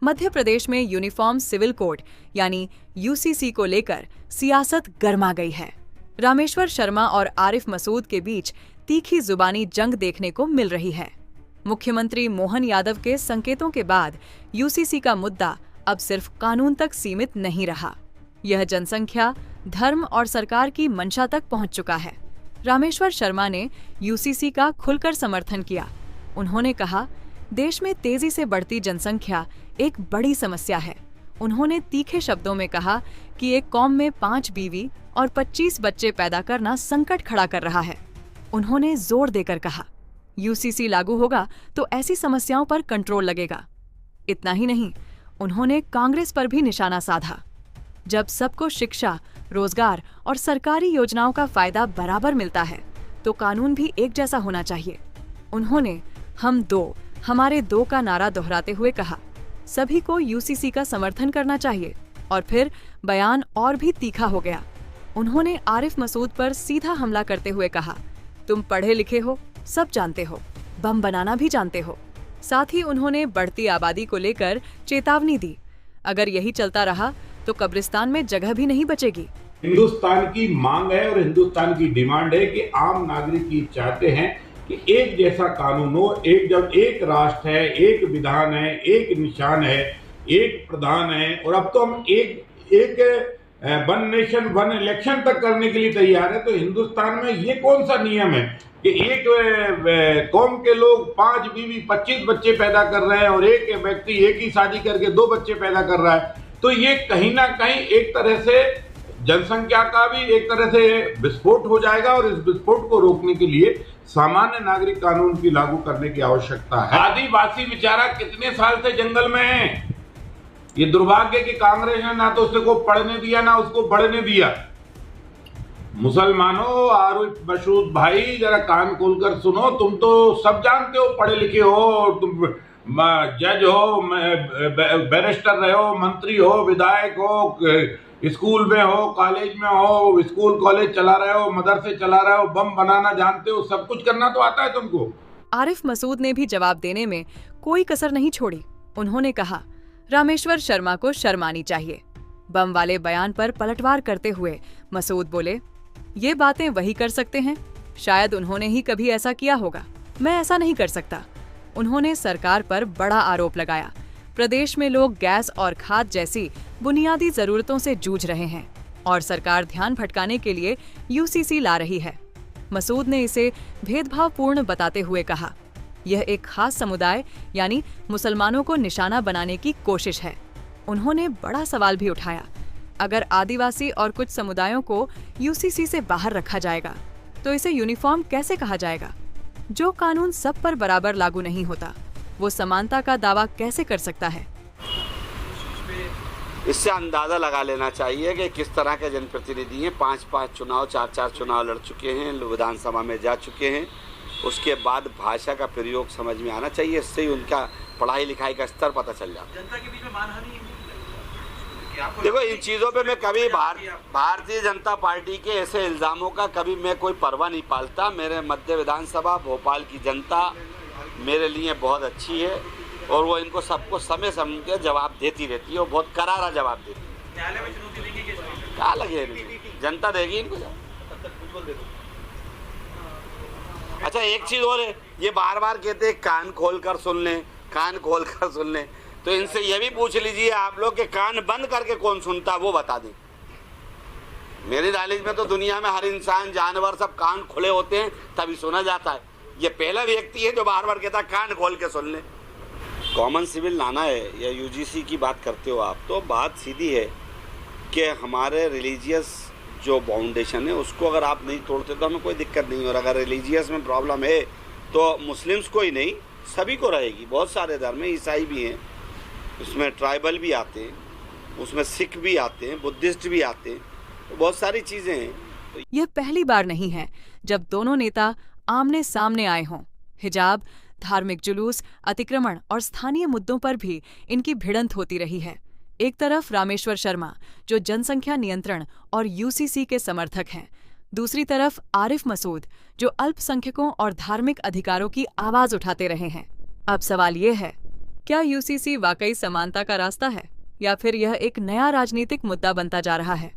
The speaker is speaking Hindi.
मध्य प्रदेश में यूनिफॉर्म सिविल कोड यानी यूसीसी को लेकर सियासत गर्मा गई है। रामेश्वर शर्मा और आरिफ मसूद के बीच तीखी जुबानी जंग देखने को मिल रही है। मुख्यमंत्री मोहन यादव के संकेतों के बाद यूसीसी का मुद्दा अब सिर्फ कानून तक सीमित नहीं रहा। यह जनसंख्या, धर्म और सरकार की मंशा तक पहुंच चुका है। रामेश्वर शर्मा ने यूसीसी का खुलकर समर्थन किया। उन्होंने कहा, देश में तेजी से बढ़ती जनसंख्या एक बड़ी समस्या है। उन्होंने तीखे शब्दों में कहा कि एक कौम में 5 बीवी और 25 बच्चे पैदा करना संकट खड़ा कर रहा है। उन्होंने जोर देकर कहा, यूसीसी लागू होगा तो ऐसी समस्याओं पर कंट्रोल लगेगा। इतना ही नहीं, उन्होंने कांग्रेस पर भी निशाना साधा। जब सबको शिक्षा, रोजगार और सरकारी योजनाओं का फायदा बराबर मिलता है तो कानून भी एक जैसा होना चाहिए। उन्होंने हम दो, हमारे दो का नारा दोहराते हुए कहा, सभी को यूसीसी का समर्थन करना चाहिए। और फिर बयान और भी तीखा हो गया। उन्होंने आरिफ मसूद पर सीधा हमला करते हुए कहा, तुम पढ़े लिखे हो, सब जानते हो, बम बनाना भी जानते हो। साथ ही उन्होंने बढ़ती आबादी को लेकर चेतावनी दी, अगर यही चलता रहा तो कब्रिस्तान में जगह भी नहीं बचेगी। हिंदुस्तान की मांग है और हिंदुस्तान की डिमांड है कि आम नागरिक ही चाहते हैं कि एक जैसा कानून हो। जब एक राष्ट्र है, एक विधान है, एक निशान है, एक प्रधान है, और अब तो हम एक वन नेशन वन इलेक्शन तक करने के लिए तैयार है। तो हिंदुस्तान में ये कौन सा नियम है कि एक कौम के लोग 5 बीवी 25 बच्चे पैदा कर रहे हैं और एक व्यक्ति एक ही शादी करके 2 बच्चे पैदा कर रहा है। तो ये कहीं ना कहीं एक तरह से जनसंख्या का भी एक तरह से विस्फोट हो जाएगा और इस विस्फोट को रोकने के लिए सामान्य नागरिक कानून की लागू करने की आवश्यकता है। आदिवासी बेचारा कितने साल से जंगल में है। ये दुर्भाग्य कि कांग्रेस ने ना तो उसको पढ़ने दिया ना उसको बढ़ने दिया। मुसलमानों, आरिफ मसूद भाई, जरा कान खोलकर सुनो। तुम तो सब जानते हो, पढ़े लिखे हो, तुम जज हो, बैरिस्टर रहे हो, मंत्री हो, विधायक हो, स्कूल में हो, कॉलेज में हो, स्कूल कॉलेज चला रहे हो, मदरसे चला रहे हो, बम बनाना जानते हो, सब कुछ करना तो आता है तुमको। आरिफ मसूद ने भी जवाब देने में कोई कसर नहीं छोड़ी। उन्होंने कहा, रामेश्वर शर्मा को शर्म आनी चाहिए। बम वाले बयान पर पलटवार करते हुए मसूद बोले, ये बातें वही कर सकते हैं, शायद उन्होंने ही कभी ऐसा किया होगा, मैं ऐसा नहीं कर सकता। उन्होंने सरकार पर बड़ा आरोप लगाया, प्रदेश में लोग गैस और खाद जैसी बुनियादी जरूरतों से जूझ रहे हैं और सरकार ध्यान भटकाने के लिए यूसीसी ला रही है। मसूद ने इसे भेदभावपूर्ण बताते हुए कहा, यह एक खास समुदाय यानी मुसलमानों को निशाना बनाने की कोशिश है। उन्होंने बड़ा सवाल भी उठाया, अगर आदिवासी और कुछ समुदायों को यूसीसी से बाहर रखा जाएगा तो इसे यूनिफॉर्म कैसे कहा जाएगा? जो कानून सब पर बराबर लागू नहीं होता, वो समानता का दावा कैसे कर सकता है? इससे अंदाज़ा लगा लेना चाहिए कि किस तरह के जनप्रतिनिधि हैं। 5-5 चुनाव, 4-4 चुनाव लड़ चुके हैं, विधानसभा में जा चुके हैं। उसके बाद भाषा का प्रयोग समझ में आना चाहिए, इससे ही उनका पढ़ाई लिखाई का स्तर पता चल जाता है। जनता के बीच में मानहानि देखो, इन चीज़ों पे मैं कभी भारतीय जनता पार्टी के ऐसे इल्ज़ामों का कभी मैं कोई परवाह नहीं पालता। मेरे मध्य विधानसभा भोपाल की जनता मेरे लिए बहुत अच्छी है और वो इनको सबको समय समय के जवाब देती रहती है और बहुत करारा जवाब देती है। न्यायालय में चुनौती देंगे क्या लगे, जनता देगी इनको जवाब। अच्छा, एक चीज़ और है, ये बार बार कहते हैं कान खोल कर सुन लें, कान खोल कर सुन लें। तो इनसे ये भी पूछ लीजिए आप लोग कि कान बंद करके कौन सुनता है, वो बता दें। मेरी नॉलेज में तो दुनिया में हर इंसान, जानवर सब कान खुले होते हैं तभी सुना जाता है। ये पहला व्यक्ति है जो बार बार कहता है कान खोल के सुन ले। कॉमन सिविल लाना है या यूजीसी की बात करते हो आप, तो बात सीधी है कि हमारे रिलीजियस जो बाउंडेशन है उसको अगर आप नहीं तोड़ते तो हमें कोई दिक्कत नहीं। और अगर रिलीजियस में प्रॉब्लम है तो मुस्लिम्स को ही नहीं सभी को रहेगी। बहुत सारे धर्म में, ईसाई भी हैं, उसमें ट्राइबल भी आते हैं, उसमें सिख भी आते हैं, बुद्धिस्ट भी आते हैं, तो बहुत सारी चीज़ें हैं। यह पहली बार नहीं है जब दोनों नेता आमने सामने आए हों। हिजाब, धार्मिक जुलूस, अतिक्रमण और स्थानीय मुद्दों पर भी इनकी भिड़ंत होती रही है। एक तरफ रामेश्वर शर्मा जो जनसंख्या नियंत्रण और यूसीसी के समर्थक हैं, दूसरी तरफ आरिफ मसूद जो अल्पसंख्यकों और धार्मिक अधिकारों की आवाज उठाते रहे हैं। अब सवाल ये है, क्या यूसीसी वाकई समानता का रास्ता है या फिर यह एक नया राजनीतिक मुद्दा बनता जा रहा है?